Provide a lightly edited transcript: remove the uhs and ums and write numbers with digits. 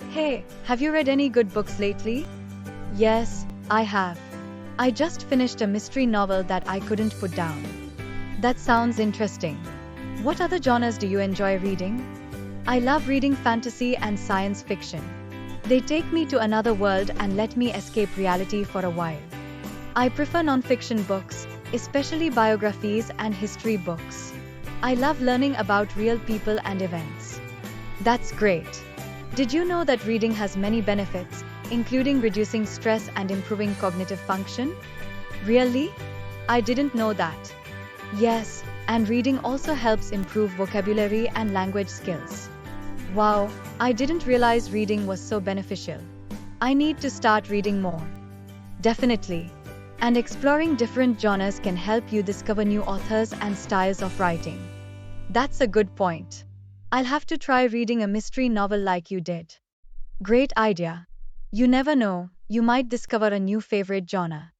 Hey, have you read any good books lately? Yes, I have. I just finished a mystery novel that I couldn't put down. That sounds interesting. What other genres do you enjoy reading? I love reading fantasy and science fiction. They take me to another world and let me escape reality for a while. I prefer non-fiction books, especially biographies and history books. I love learning about real people and events. That's great. Did you know that reading has many benefits, including reducing stress and improving cognitive function? Really? I didn't know that. Yes, and reading also helps improve vocabulary and language skills. Wow, I didn't realize reading was so beneficial. I need to start reading more. Definitely. And exploring different genres can help you discover new authors and styles of writing. That's a good point. I'll have to try reading a mystery novel like you did. Great idea. You never know, you might discover a new favorite genre.